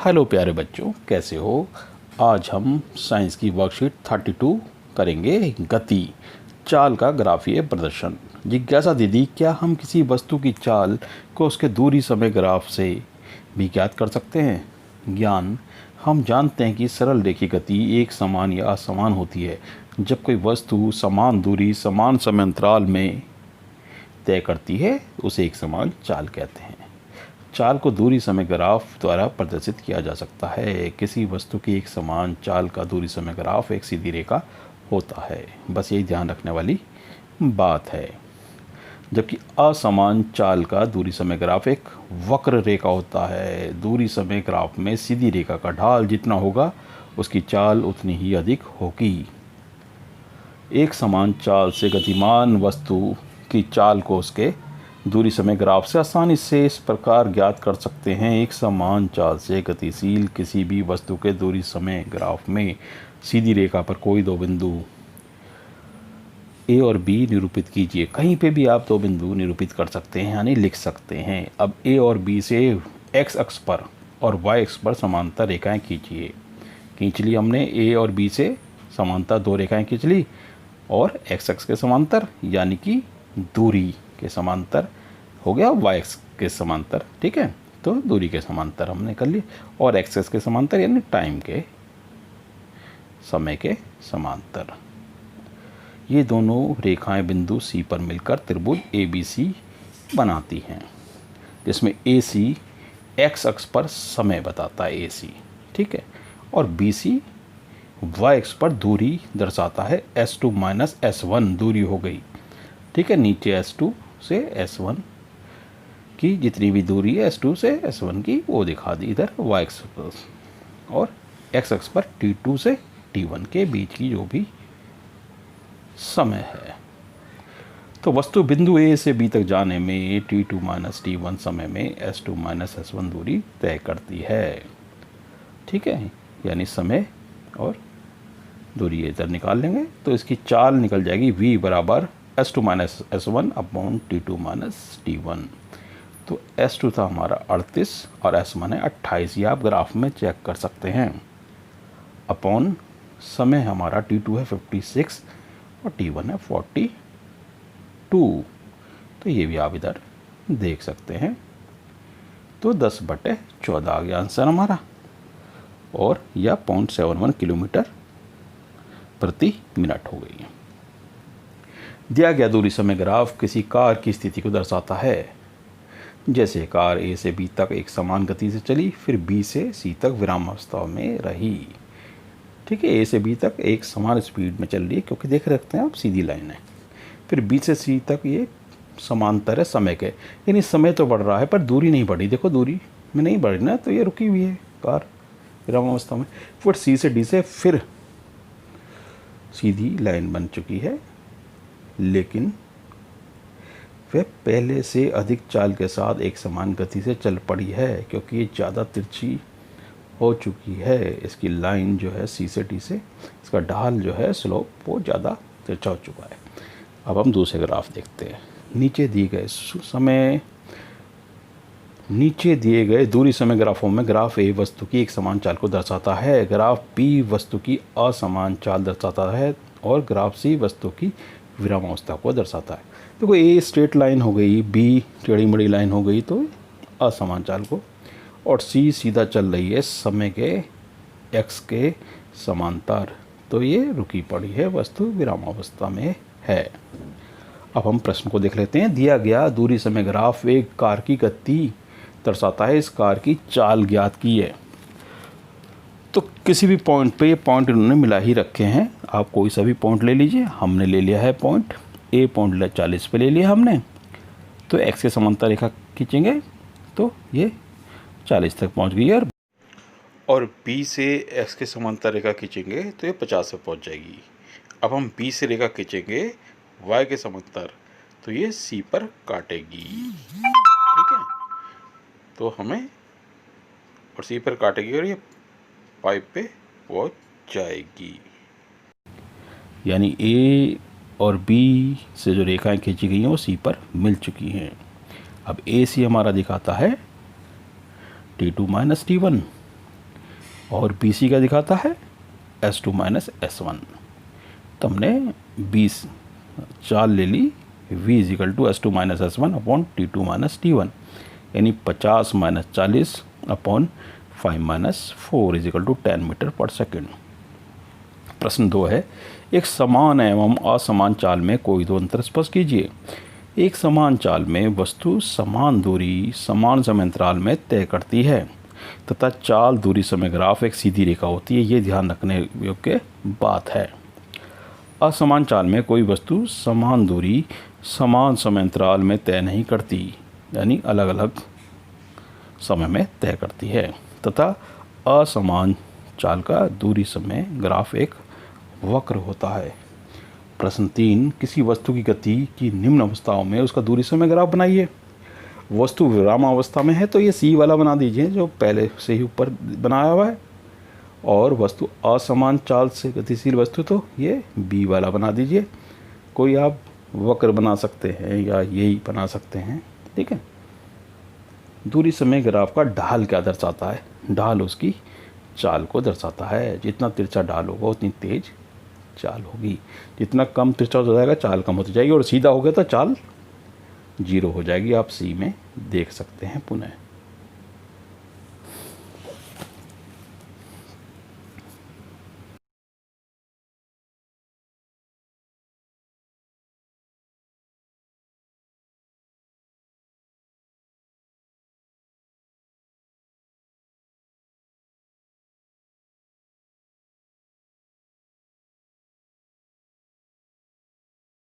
Hello प्यारे बच्चों, कैसे हो। आज हम साइंस की वर्कशीट 32 करेंगे। गति चाल का ग्राफीय प्रदर्शन। जिज्ञासा दीदी, क्या हम किसी वस्तु की चाल को उसके दूरी समय ग्राफ से भी ज्ञात कर सकते हैं। ज्ञान, हम जानते हैं कि सरल रेखीय गति एक समान या असमान होती है जब कोई वस्तु समान दूरी समान समय अंतराल में तय करती है, उसे एक समान चाल कहते हैं। चाल को दूरी समय ग्राफ द्वारा प्रदर्शित किया जा सकता है। किसी वस्तु की एक समान चाल का दूरी समय ग्राफ एक सीधी रेखा होता है, बस यही ध्यान रखने वाली बात है। जबकि असमान चाल का दूरी समय ग्राफ एक वक्र रेखा होता है। दूरी समय ग्राफ में सीधी रेखा का ढाल जितना होगा उसकी चाल उतनी ही अधिक होगी। एक समान चाल से गतिमान वस्तु की चाल को उसके दूरी समय ग्राफ से आसानी से इस प्रकार ज्ञात कर सकते हैं। एक समान चाल से गतिशील किसी भी वस्तु के दूरी समय ग्राफ में सीधी रेखा पर कोई दो बिंदु ए और बी निरूपित कीजिए। कहीं पे भी आप दो बिंदु निरूपित कर सकते हैं, यानी लिख सकते हैं। अब ए और बी से एक्स अक्ष पर और वाई अक्ष पर समांतर रेखाएं खींचिए। खींच ली हमने, ए और बी से समांतर दो रेखाएं खींच ली और एक्स अक्ष के समांतर यानी कि दूरी के समांतर हो गया, वाई एक्स के समांतर। ठीक है, तो दूरी के समांतर हमने कर ली और एक्स एक्स के समांतर यानी टाइम के समय के समांतर। ये दोनों रेखाएं बिंदु सी पर मिलकर त्रिभुज ए बी सी बनाती हैं, जिसमें ए सी एक्स अक्ष पर समय बताता है, ए सी। ठीक है, और बी सी वाई अक्ष पर दूरी दर्शाता है। S2 माइनस S1 दूरी हो गई। ठीक है, नीचे S2 से S1 की जितनी भी दूरी है S2 से S1 की वो दिखा दी इधर y अक्ष पर, और x अक्ष पर T2 से T1 के बीच की जो भी समय है। तो वस्तु बिंदु A से B तक जाने में T2 माइनस T1 समय में S2 माइनस S1 दूरी तय करती है। ठीक है, यानी समय और दूरी इधर निकाल लेंगे तो इसकी चाल निकल जाएगी V बराबर S2 minus S1 upon T2 minus T1। तो S2 था हमारा 38 और S1 है 28। ये आप ग्राफ में चेक कर सकते हैं। अपॉन समय हमारा T2 है 56 और T1 है 42। तो ये भी आप इधर देख सकते हैं। तो 10/14 आ गया आंसर हमारा, और यह 0.71 किलोमीटर प्रति मिनट हो गई है। दिया गया दूरी समय ग्राफ किसी कार की स्थिति को दर्शाता है। जैसे कार ए से बी तक एक समान गति से चली, फिर बी से सी तक विरामावस्था में रही। ठीक है, ए से बी तक एक समान स्पीड में चल रही है क्योंकि देख रखते हैं आप सीधी लाइन है। फिर बी से सी तक ये समांतर है समय के, यानी समय तो बढ़ रहा है पर दूरी नहीं बढ़ी। देखो दूरी में नहीं बढ़ी ना, तो ये रुकी हुई है कार विरामावस्था में। फिर सी से डी से फिर सीधी लाइन बन चुकी है, लेकिन वह पहले से अधिक चाल के साथ एक समान गति से चल पड़ी है क्योंकि ये ज़्यादा तिरछी हो चुकी है। इसकी लाइन जो है सी से डी से, इसका ढाल जो है स्लोप वो ज़्यादा तिरछा हो चुका है। अब हम दूसरे ग्राफ देखते हैं। नीचे दिए गए दूरी समय ग्राफों में ग्राफ ए वस्तु की एक समान चाल को दर्शाता है, ग्राफ बी वस्तु की असमान चाल दर्शाता है और ग्राफ सी वस्तु की विरामावस्था को दर्शाता है। देखो ए स्ट्रेट लाइन हो गई, बी टेढ़ी मेढ़ी लाइन हो गई तो असमान चाल को, और सी सीधा चल रही है समय के एक्स के समांतर, तो ये रुकी पड़ी है, वस्तु विरामावस्था में है। अब हम प्रश्न को देख लेते हैं। दिया गया दूरी समय ग्राफ एक कार की गति दर्शाता है। इस कार की चाल ज्ञात की है। तो किसी भी पॉइंट पे ये पॉइंट इन्होंने मिला ही रखे हैं। आप कोई सा भी पॉइंट ले लीजिए। हमने ले लिया है पॉइंट ए, पॉइंट 40 पे ले लिया हमने। तो एक्स के समांतर रेखा खींचेंगे तो ये 40 तक पहुंच गई है, और बी से एक्स के समांतर रेखा खींचेंगे तो ये 50 पे पहुंच जाएगी। अब हम बी से रेखा खींचेंगे वाई के समांतर तो ये सी पर काटेगी। ठीक है, तो हमें और सी पर काटेगी और ये 5 पे पहुंच जाएगी। यानी ए और बी से जो रेखाएं खींची गई हैं वो सी पर मिल चुकी हैं। अब ए सी हमारा दिखाता है T2 माइनस T1, और बी सी क्या दिखाता है, S2 माइनस S1। तो हमने 20 चाल ले ली, V is equal to S2 minus S1 upon T2 minus T1, यानी 50 minus 40 upon 5 minus 4 is equal to 10 metre per second. प्रश्न 2 है, एक समान एवं असमान चाल में कोई दो अंतर स्पष्ट कीजिए। एक समान चाल में वस्तु समान दूरी समान समय अंतराल में तय करती है तथा चाल दूरी समय ग्राफ एक सीधी रेखा होती है, ये ध्यान रखने योग्य बात है। असमान चाल में कोई वस्तु समान दूरी समान समय अंतराल में तय नहीं करती, यानी अलग अलग समय में तय करती है, तथा असमान चाल का दूरी समय ग्राफ एक वक्र होता है। प्रश्न 3, किसी वस्तु की गति की निम्न अवस्थाओं में उसका दूरी समय ग्राफ बनाइए। वस्तु विरामावस्था में है तो ये सी वाला बना दीजिए जो पहले से ही ऊपर बनाया हुआ है, और वस्तु असमान चाल से गतिशील वस्तु तो ये बी वाला बना दीजिए। कोई आप वक्र बना सकते हैं या यही बना सकते हैं, ठीक है। दूरी समय ग्राफ का ढाल क्या दर्शाता है, ढाल उसकी चाल को दर्शाता है। जितना तिरछा ढाल होगा उतनी तेज चाल होगी, जितना कम तिरछा हो जाएगा चाल कम होती जाएगी, और सीधा हो गया तो चाल 0 हो जाएगी। आप सी में देख सकते हैं पुनः।